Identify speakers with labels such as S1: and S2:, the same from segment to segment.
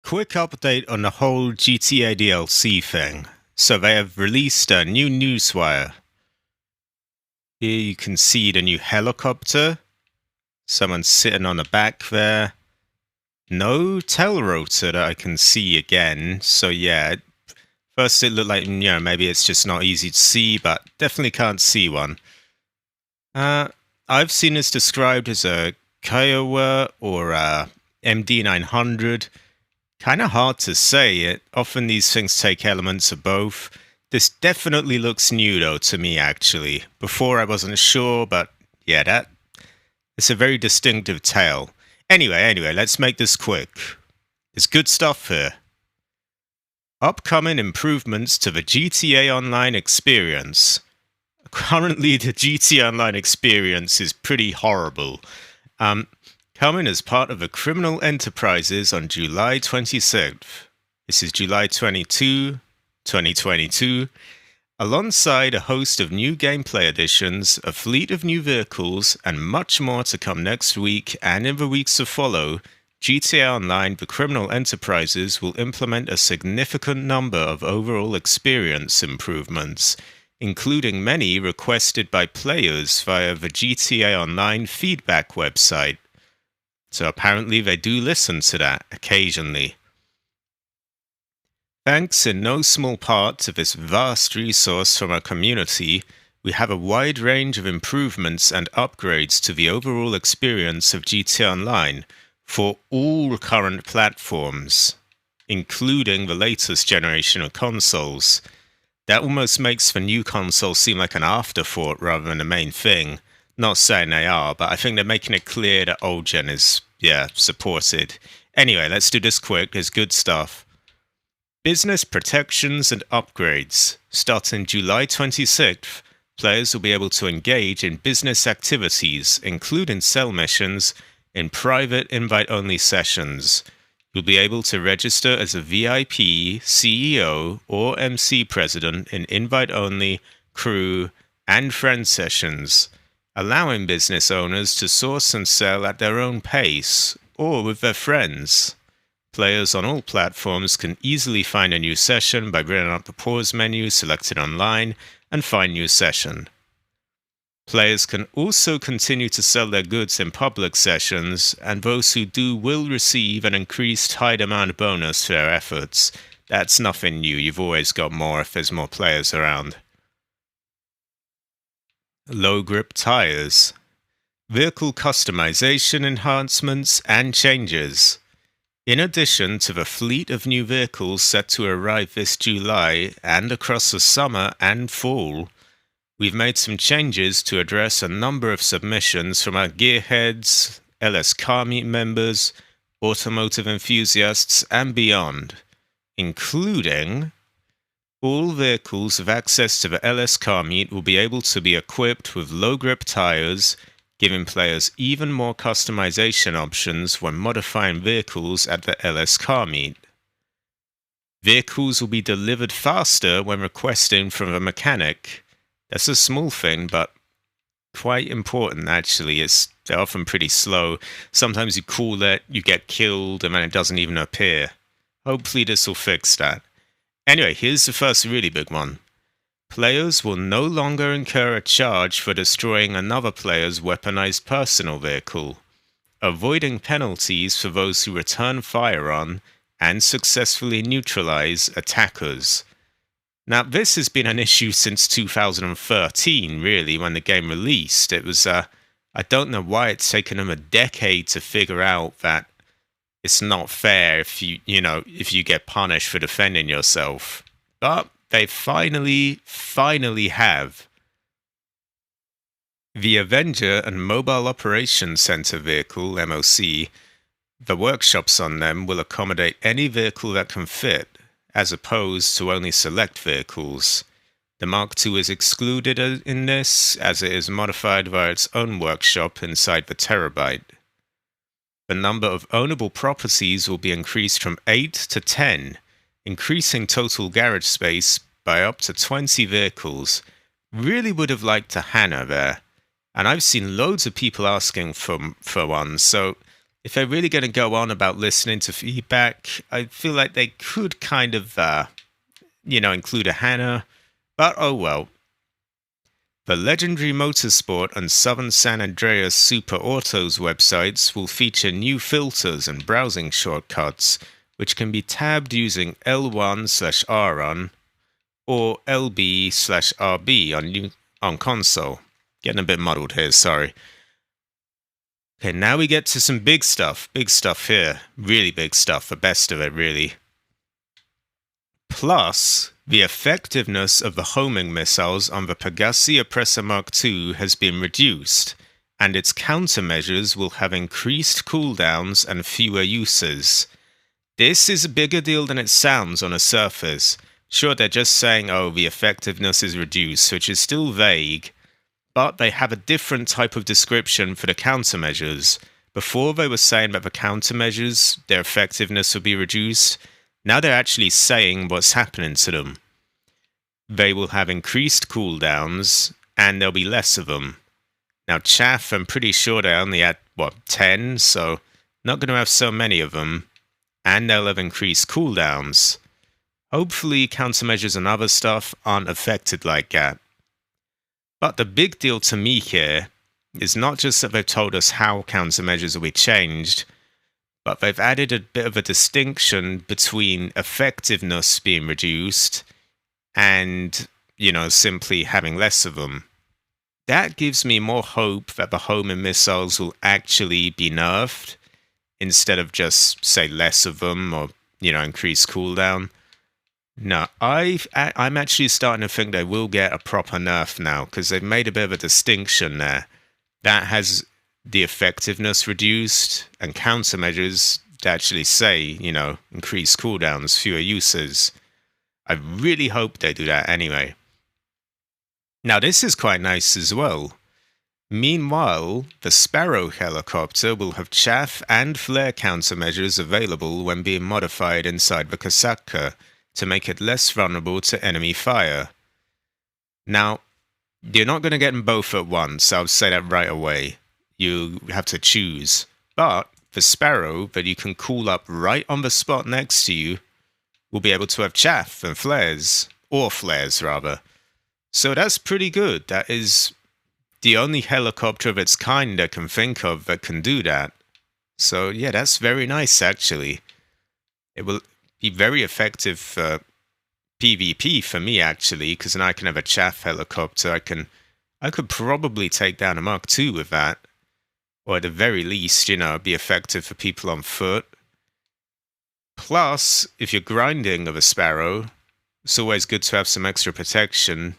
S1: quick update on the whole GTA DLC thing. So they have released a new newswire. Here you can see the new helicopter. Someone's sitting on the back there. No tail rotor that I can see again. So yeah, first it looked like, maybe it's just not easy to see, but definitely can't see one. I've seen this described as a Cayo or a MD900. Kind of hard to say. Often these things take elements of both. This definitely looks new though to me actually. Before I wasn't sure, but yeah, it's a very distinctive tail. Anyway, let's make this quick. There's good stuff here. Upcoming improvements to the GTA Online experience. Currently, the GTA Online experience is pretty horrible. Coming as part of the Criminal Enterprises on July 26th. This is July 22, 2022. Alongside a host of new gameplay additions, a fleet of new vehicles, and much more to come next week and in the weeks to follow, GTA Online The Criminal Enterprises will implement a significant number of overall experience improvements, including many requested by players via the GTA Online feedback website. So apparently they do listen to that occasionally. Thanks in no small part to this vast resource from our community, we have a wide range of improvements and upgrades to the overall experience of GTA Online for all current platforms, including the latest generation of consoles. That almost makes the new console seem like an afterthought rather than the main thing. Not saying they are, but I think they're making it clear that old gen is, supported. Anyway, let's do this quick. There's good stuff. Business protections and upgrades. Starting July 26th, players will be able to engage in business activities, including sell missions, in private invite-only sessions. You'll be able to register as a VIP, CEO, or MC president in invite-only, crew, and friend sessions, allowing business owners to source and sell at their own pace, or with their friends. Players on all platforms can easily find a new session by bringing up the pause menu selected online and find new session. Players can also continue to sell their goods in public sessions, and those who do will receive an increased high demand bonus for their efforts. That's nothing new, you've always got more if there's more players around. Low grip tires. Vehicle customization enhancements and changes. In addition to the fleet of new vehicles set to arrive this July and across the summer and fall, we've made some changes to address a number of submissions from our gearheads, LS Car Meet members, automotive enthusiasts, and beyond, including all vehicles with access to the LS Car Meet will be able to be equipped with low-grip tires, giving players even more customization options when modifying vehicles at the LS Car Meet. Vehicles will be delivered faster when requesting from a mechanic. That's a small thing, but quite important actually. They're often pretty slow. Sometimes you call it, you get killed, and then it doesn't even appear. Hopefully this will fix that. Anyway, here's the first really big one. Players will no longer incur a charge for destroying another player's weaponized personal vehicle, avoiding penalties for those who return fire on and successfully neutralize attackers. Now, this has been an issue since 2013, really, when the game released. It was, I don't know why it's taken them a decade to figure out that it's not fair if you get punished for defending yourself. But they finally have. The Avenger and Mobile Operations Center vehicle, MOC, the workshops on them will accommodate any vehicle that can fit, as opposed to only select vehicles. The Mark II is excluded in this, as it is modified via its own workshop inside the Terabyte. The number of ownable properties will be increased from 8 to 10, increasing total garage space by up to 20 vehicles. Really would have liked a Hannah there. And I've seen loads of people asking for one, so if they're really going to go on about listening to feedback, I feel like they could kind of, include a Hannah, but oh well. The legendary Motorsport and Southern San Andreas Super Autos websites will feature new filters and browsing shortcuts, which can be tabbed using L1/R1 or LB/RB on console. Getting a bit muddled here, sorry. Okay, now we get to some big stuff here. Really big stuff, the best of it, really. Plus, the effectiveness of the homing missiles on the Pegassi Oppressor Mark II has been reduced, and its countermeasures will have increased cooldowns and fewer uses. This is a bigger deal than it sounds on the surface. Sure, they're just saying, oh, the effectiveness is reduced, which is still vague, but they have a different type of description for the countermeasures. Before they were saying that the countermeasures, their effectiveness would be reduced. Now they're actually saying what's happening to them. They will have increased cooldowns, and there'll be less of them. Now chaff, I'm pretty sure they only had, 10? So not going to have so many of them. And they'll have increased cooldowns. Hopefully countermeasures and other stuff aren't affected like that. But the big deal to me here is not just that they've told us how countermeasures will be changed, but they've added a bit of a distinction between effectiveness being reduced and, simply having less of them. That gives me more hope that the homing missiles will actually be nerfed instead of just, say, less of them or, increase cooldown. No, I'm actually starting to think they will get a proper nerf now because they've made a bit of a distinction there. That has the effectiveness reduced and countermeasures to actually say, increase cooldowns, fewer uses. I really hope they do that anyway. Now this is quite nice as well. Meanwhile, the Sparrow helicopter will have chaff and flare countermeasures available when being modified inside the Kasaka to make it less vulnerable to enemy fire. Now, you're not going to get them both at once, I'll say that right away. You have to choose. But the Sparrow that you can cool up right on the spot next to you will be able to have chaff and flares, or flares rather. So that's pretty good. That is the only helicopter of its kind I can think of that can do that. So yeah, that's very nice actually. It will be very effective for PvP for me actually, because then I can have a chaff helicopter. I could probably take down a Mark II with that. Or at the very least, be effective for people on foot. Plus, if you're grinding of a Sparrow, it's always good to have some extra protection.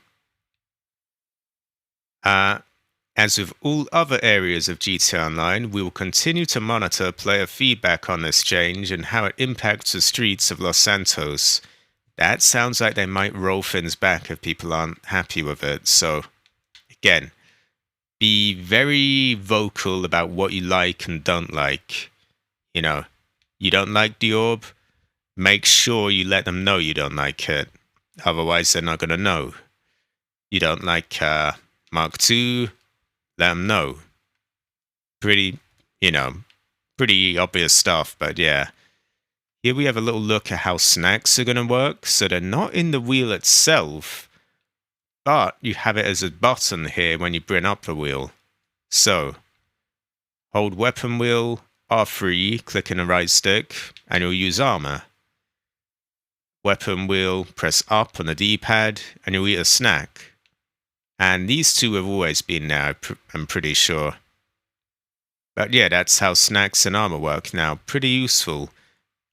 S1: As with all other areas of GTA Online, we will continue to monitor player feedback on this change and how it impacts the streets of Los Santos. That sounds like they might roll things back if people aren't happy with it. So, again, be very vocal about what you like and don't like. You don't like the orb, make sure you let them know you don't like it. Otherwise, they're not going to know. You don't like Mark II, let them know. Pretty obvious stuff, but yeah. Here we have a little look at how snacks are going to work. So they're not in the wheel itself, but you have it as a button here when you bring up the wheel. So, hold weapon wheel, R3, click in the right stick, and you'll use armour. Weapon wheel, press up on the D-pad, and you'll eat a snack. And these two have always been there, I'm pretty sure. But yeah, that's how snacks and armour work now. Pretty useful.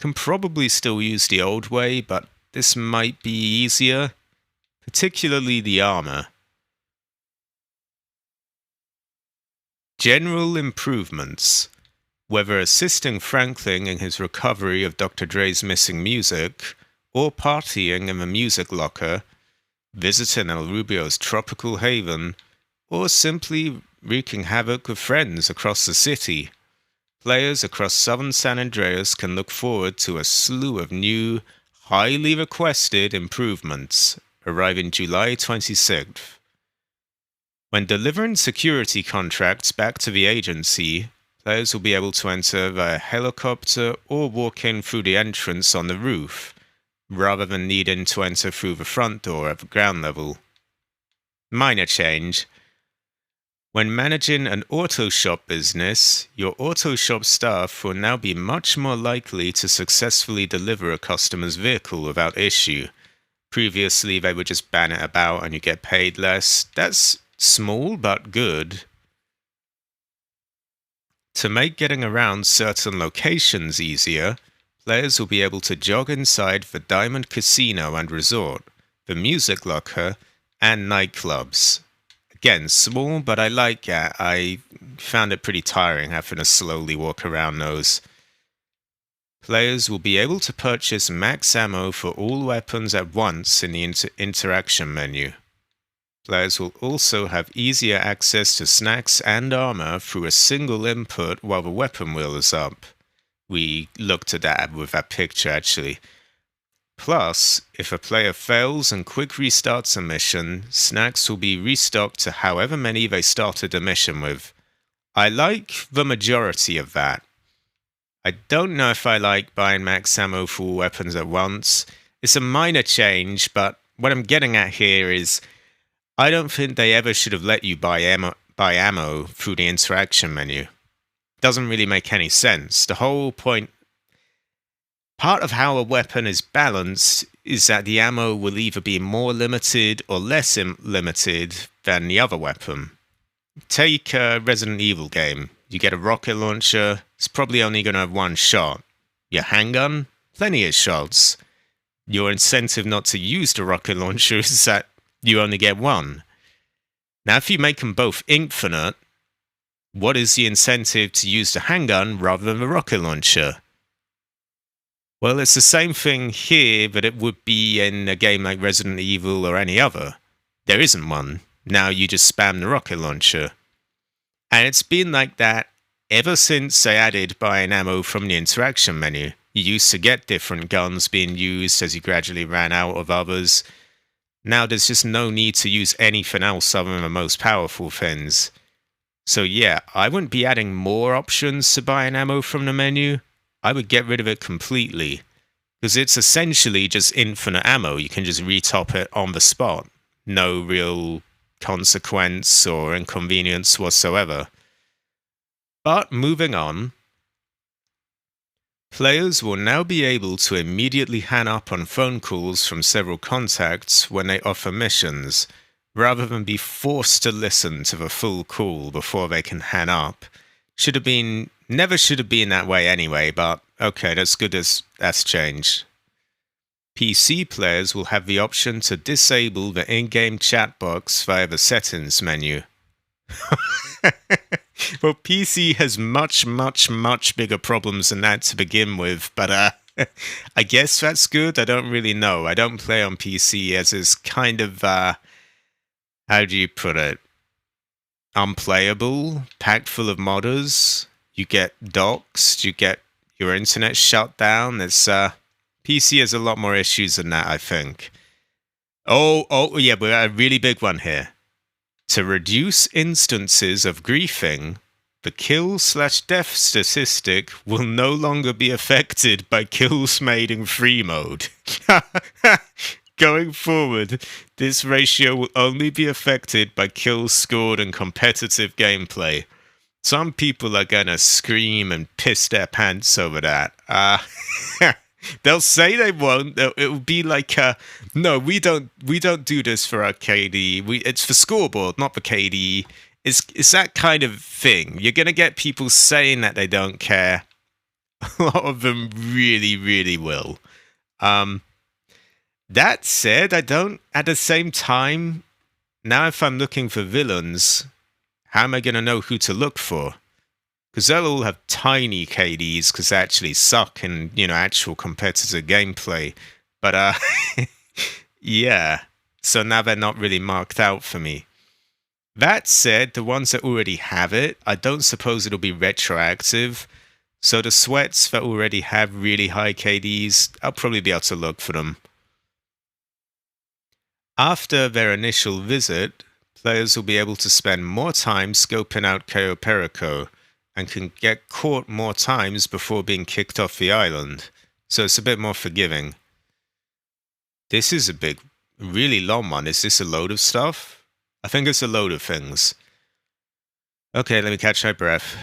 S1: Can probably still use the old way, but this might be easier. Particularly the armour. General improvements. Whether assisting Franklin in his recovery of Dr. Dre's missing music, or partying in the music locker, visiting El Rubio's tropical haven, or simply wreaking havoc with friends across the city, players across southern San Andreas can look forward to a slew of new, highly requested improvements arriving July 26th. When delivering security contracts back to the agency, Players will be able to enter via helicopter or walk in through the entrance on the roof, rather than needing to enter through the front door at the ground level. Minor change. When managing an auto shop business, your auto shop staff will now be much more likely to successfully deliver a customer's vehicle without issue. Previously, they would just ban it about and you get paid less. That's small but good. To make getting around certain locations easier, players will be able to jog inside the Diamond Casino and Resort, the Music Locker, and nightclubs. Again, small, but I like it. I found it pretty tiring having to slowly walk around those. Players will be able to purchase max ammo for all weapons at once in the interaction menu. Players will also have easier access to snacks and armour through a single input while the weapon wheel is up. We looked at that with that picture actually. Plus, if a player fails and quick restarts a mission, snacks will be restocked to however many they started the mission with. I like the majority of that. I don't know if I like buying max ammo for all weapons at once. It's a minor change, but what I'm getting at here is I don't think they ever should have let you buy ammo through the interaction menu. Doesn't really make any sense. The whole point, part of how a weapon is balanced is that the ammo will either be more limited or less limited than the other weapon. Take a Resident Evil game. You get a rocket launcher, it's probably only going to have one shot. Your handgun, plenty of shots. Your incentive not to use the rocket launcher is that you only get one. Now, if you make them both infinite, what is the incentive to use the handgun rather than the rocket launcher? Well, it's the same thing here that it would be in a game like Resident Evil or any other. There isn't one. Now you just spam the rocket launcher. And it's been like that ever since they added buying ammo from the interaction menu. You used to get different guns being used as you gradually ran out of others. Now there's just no need to use anything else other than the most powerful things. So yeah, I wouldn't be adding more options to buying ammo from the menu. I would get rid of it completely. Because it's essentially just infinite ammo. You can just retop it on the spot. No real consequence or inconvenience whatsoever. But moving on, players will now be able to immediately hang up on phone calls from several contacts when they offer missions, rather than be forced to listen to the full call before they can hang up. Never should have been that way anyway, but okay, that's good as that's changed. PC players will have the option to disable the in-game chat box via the settings menu. Well, PC has much bigger problems than that to begin with, but I guess that's good. I don't really know. I don't play on PC as is kind of, how do you put it? Unplayable, packed full of modders. You get doxed, you get your internet shut down. It's, PC has a lot more issues than that, I think. Oh yeah, but a really big one here. To reduce instances of griefing, the kill/death statistic will no longer be affected by kills made in free mode. Going forward, this ratio will only be affected by kills scored in competitive gameplay. Some people are gonna scream and piss their pants over that. They'll say they won't. It will be like, no, we don't do this for our KD. It's for scoreboard, not for KD. It's that kind of thing. You're gonna get people saying that they don't care. A lot of them really will. That said, I don't. At the same time, now if I'm looking for villains, how am I gonna know who to look for? Because they'll all have tiny KDs because they actually suck in, actual competitive gameplay. But, yeah. So now they're not really marked out for me. That said, the ones that already have it, I don't suppose it'll be retroactive. So the sweats that already have really high KDs, I'll probably be able to look for them. After their initial visit, players will be able to spend more time scoping out Cayo Perico, and can get caught more times before being kicked off the island, so it's a bit more forgiving. This is a big, really long one. Is this a load of stuff? I think it's a load of things. Okay, let me catch my breath.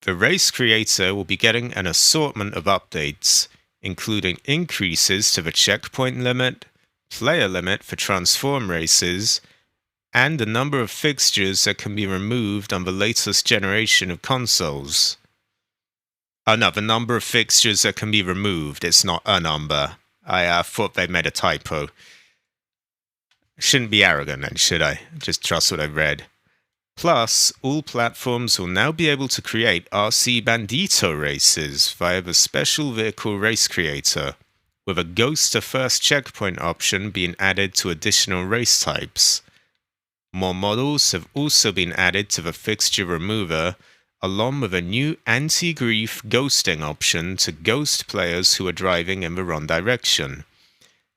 S1: The race creator will be getting an assortment of updates, including increases to the checkpoint limit, player limit for transform races, and the number of fixtures that can be removed on the latest generation of consoles. Oh no, the number of fixtures that can be removed. It's not a number. I thought they made a typo. Shouldn't be arrogant then, should I? Just trust what I've read. Plus, all platforms will now be able to create RC Bandito races via the special vehicle race creator, with a ghost to first checkpoint option being added to additional race types. More models have also been added to the fixture remover, along with a new anti-grief ghosting option to ghost players who are driving in the wrong direction.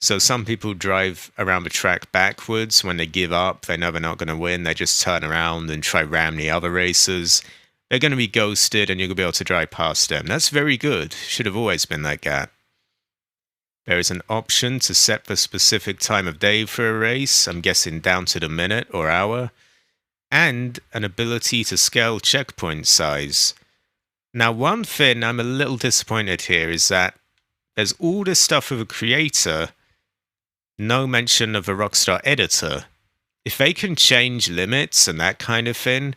S1: So some people drive around the track backwards when they give up. They know they're not going to win. They just turn around and try ram the other racers. They're going to be ghosted and you're going to be able to drive past them. That's very good. Should have always been like that. There is an option to set the specific time of day for a race. I'm guessing down to the minute or hour. And an ability to scale checkpoint size. Now, one thing I'm a little disappointed here is that there's all this stuff with a creator, no mention of a Rockstar editor. If they can change limits and that kind of thing,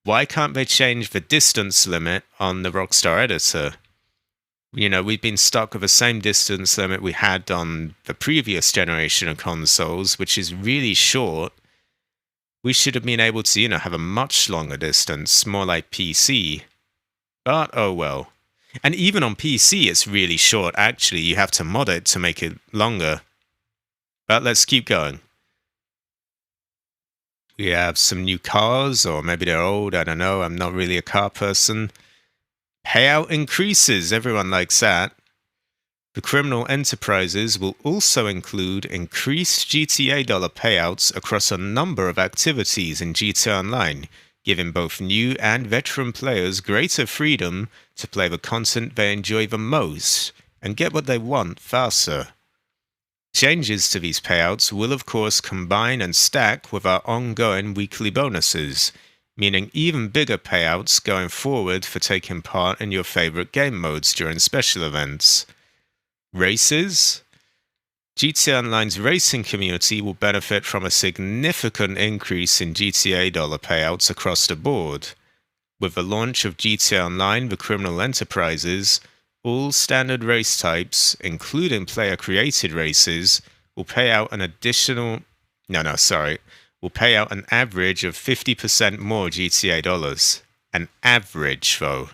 S1: why can't they change the distance limit on the Rockstar editor? You know, we've been stuck with the same distance limit we had on the previous generation of consoles, which is really short. We should have been able to, you know, have a much longer distance, more like PC. But, oh well. And even on PC, it's really short, actually. You have to mod it to make it longer. But let's keep going. We have some new cars, or maybe they're old, I don't know. I'm not really a car person. Payout increases, everyone likes that. The criminal enterprises will also include increased GTA dollar payouts across a number of activities in GTA Online, giving both new and veteran players greater freedom to play the content they enjoy the most and get what they want faster. Changes to these payouts will of course combine and stack with our ongoing weekly bonuses, meaning even bigger payouts going forward for taking part in your favorite game modes during special events. Races? GTA Online's racing community will benefit from a significant increase in GTA dollar payouts across the board. With the launch of GTA Online, the criminal enterprises, all standard race types, including player-created races, will pay out an will pay out an average of 50% more GTA dollars. An average, though.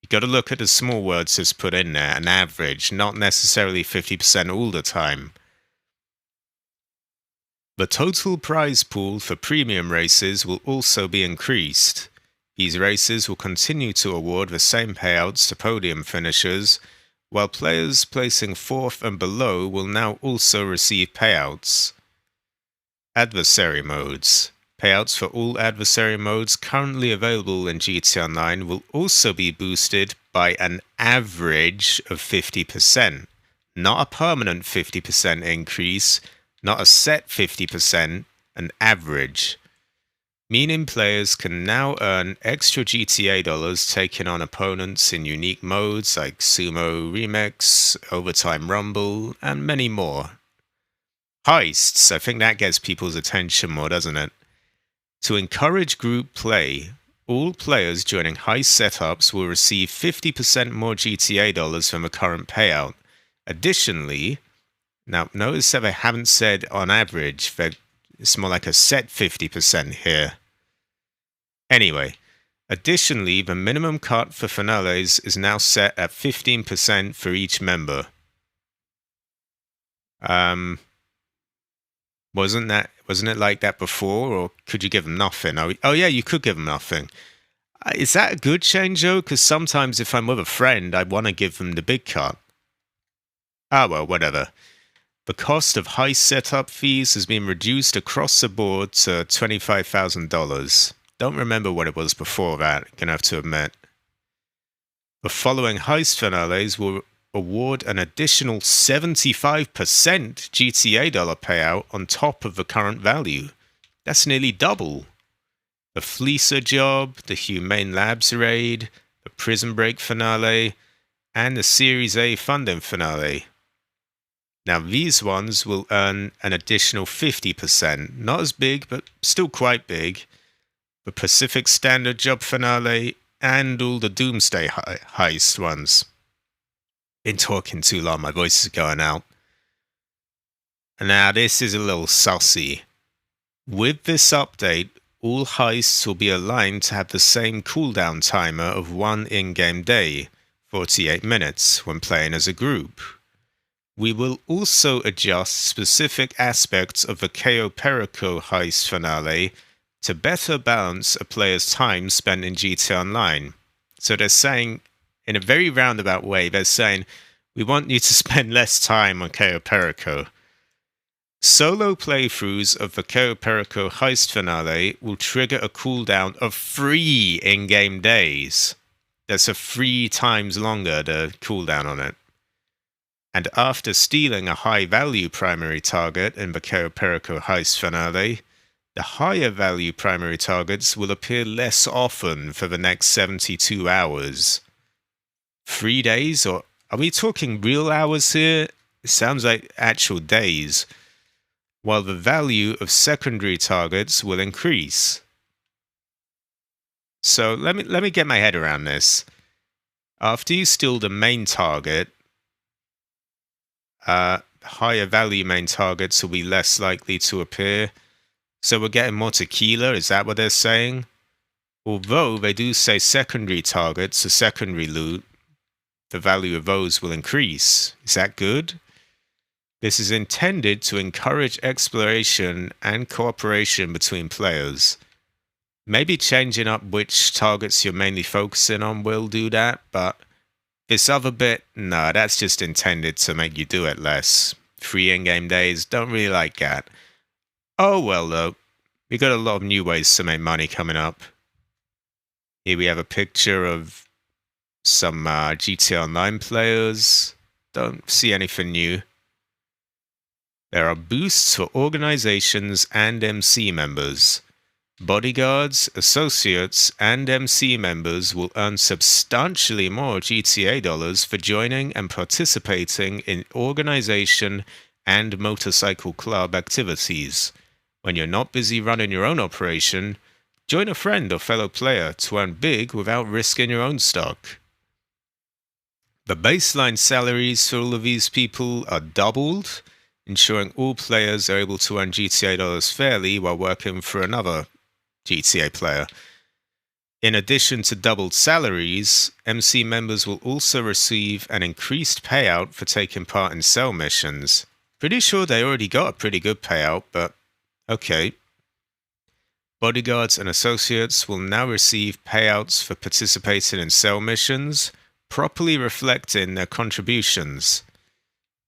S1: You got to look at the small words that's put in there, an average, not necessarily 50% all the time. The total prize pool for premium races will also be increased. These races will continue to award the same payouts to podium finishers, while players placing 4th and below will now also receive payouts. Adversary modes. Payouts for all adversary modes currently available in GTA Online will also be boosted by an average of 50%, not a permanent 50% increase, not a set 50%, an average. Meaning players can now earn extra GTA dollars taking on opponents in unique modes like Sumo Remix, Overtime Rumble, and many more. Heists, I think that gets people's attention more, doesn't it? To encourage group play, all players joining heist setups will receive 50% more GTA dollars from the current payout. Additionally, now notice that they haven't said on average, that it's more like a set 50% here. Anyway, additionally, the minimum cut for finales is now set at 15% for each member. Wasn't it like that before, or could you give them nothing? Oh yeah, you could give them nothing. Is that a good change though? Because sometimes if I'm with a friend, I want to give them the big cut. Ah well, whatever. The cost of heist setup fees has been reduced across the board to $25,000. Don't remember what it was before that, gonna have to admit. The following heist finales will award an additional 75% GTA dollar payout on top of the current value. That's nearly double. The Fleecer job, the Humane Labs raid, the Prison Break finale, and the Series A funding finale. Now these ones will earn an additional 50%. Not as big, but still quite big. The Pacific Standard job finale, and all the Doomsday Heist ones. Been talking too long, my voice is going out. Now this is a little saucy. With this update, all heists will be aligned to have the same cooldown timer of one in-game day, 48 minutes, when playing as a group. We will also adjust specific aspects of the Cayo Perico heist finale to better balance a player's time spent in GTA Online. So they're saying, in a very roundabout way, they're saying, we want you to spend less time on Cayo Perico. Solo playthroughs of the Cayo Perico heist finale will trigger a cooldown of 3 in-game days. That's a 3 times longer the cooldown on it. And after stealing a high-value primary target in the Cayo Perico heist finale, the higher value primary targets will appear less often for the next 72 hours. 3 days? Or are we talking real hours here? It sounds like actual days. While the value of secondary targets will increase. So let me get my head around this. After you steal the main target, higher value main targets will be less likely to appear. So we're getting more tequila, is that what they're saying? Although they do say secondary targets or secondary loot, the value of those will increase. Is that good? This is intended to encourage exploration and cooperation between players. Maybe changing up which targets you're mainly focusing on will do that, but this other bit, no, that's just intended to make you do it less. 3 in-game days, don't really like that. Oh well though, we got a lot of new ways to make money coming up. Here we have a picture of some GTA Online players. Don't see anything new. There are boosts for organizations and MC members. Bodyguards, associates, and MC members will earn substantially more GTA dollars for joining and participating in organization and motorcycle club activities. When you're not busy running your own operation, join a friend or fellow player to earn big without risking your own stock. The baseline salaries for all of these people are doubled, ensuring all players are able to earn GTA dollars fairly while working for another GTA player. In addition to doubled salaries, MC members will also receive an increased payout for taking part in cell missions. Pretty sure they already got a pretty good payout, but okay. Bodyguards and associates will now receive payouts for participating in cell missions, properly reflecting their contributions.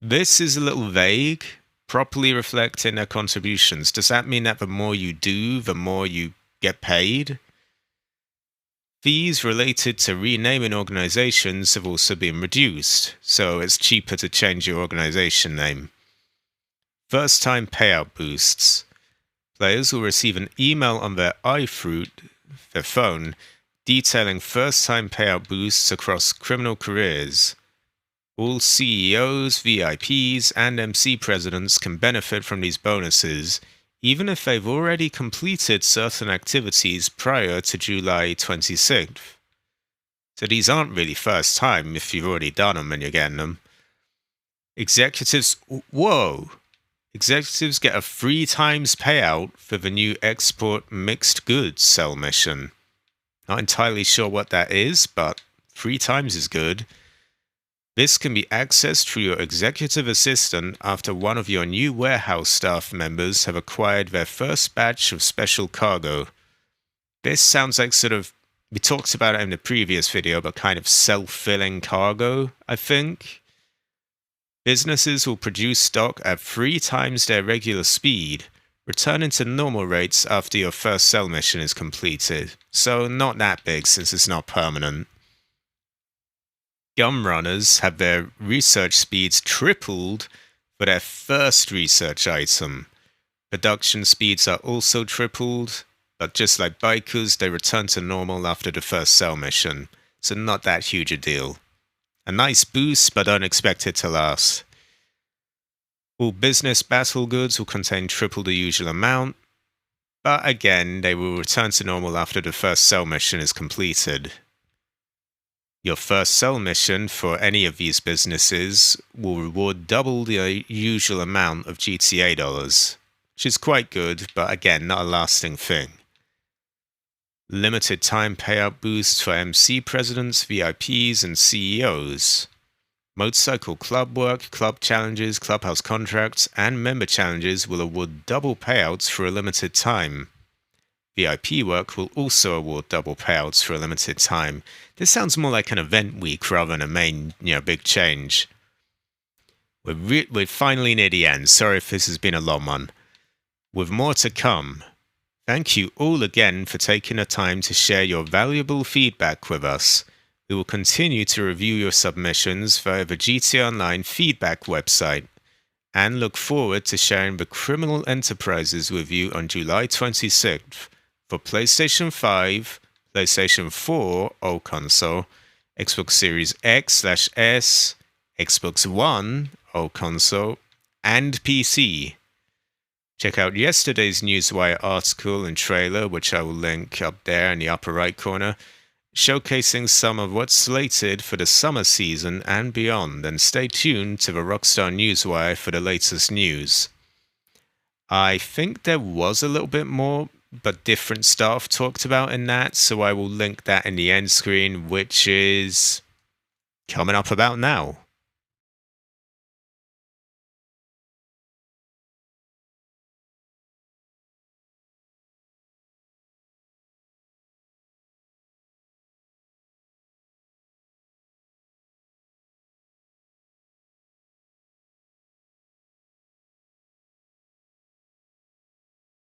S1: This is a little vague. Properly reflecting their contributions. Does that mean that the more you do, the more you get paid? Fees related to renaming organizations have also been reduced, so it's cheaper to change your organization name. First-time payout boosts. Players will receive an email on their iFruit, their phone, detailing first-time payout boosts across criminal careers. All CEOs, VIPs, and MC presidents can benefit from these bonuses, even if they've already completed certain activities prior to July 26th. So these aren't really first time if you've already done them and you're getting them. Executives, whoa! Executives get a 3 times payout for the new export mixed goods cell mission. Not entirely sure what that is, but 3 times is good. This can be accessed through your executive assistant after one of your new warehouse staff members have acquired their first batch of special cargo. This sounds like sort of, we talked about it in the previous video, but kind of self-filling cargo, I think. Businesses will produce stock at 3 times their regular speed, returning to normal rates after your first cell mission is completed, so not that big since it's not permanent. Gun runners have their research speeds tripled for their first research item. Production speeds are also tripled, but just like bikers, they return to normal after the first cell mission, so not that huge a deal. A nice boost, but don't expect it to last. All business battle goods will contain triple the usual amount, but again, they will return to normal after the first cell mission is completed. Your first cell mission for any of these businesses will reward double the usual amount of GTA dollars, which is quite good, but again, not a lasting thing. Limited time payout boosts for MC presidents, VIPs, and CEOs. Motorcycle club work, club challenges, clubhouse contracts, and member challenges will award double payouts for a limited time. VIP work will also award double payouts for a limited time. This sounds more like an event week rather than a main, big change. We're finally near the end. Sorry if this has been a long one. With more to come. Thank you all again for taking the time to share your valuable feedback with us. We will continue to review your submissions via the GTA Online feedback website and look forward to sharing the criminal enterprises with you on July 26th for PlayStation 5, PlayStation 4 or console, Xbox Series X/S, Xbox One or console, and PC. Check out yesterday's Newswire article and trailer, which I will link up there in the upper right corner, showcasing some of what's slated for the summer season and beyond, and stay tuned to the Rockstar Newswire for the latest news. I think there was a little bit more, but different stuff talked about in that, so I will link that in the end screen, which is coming up about now.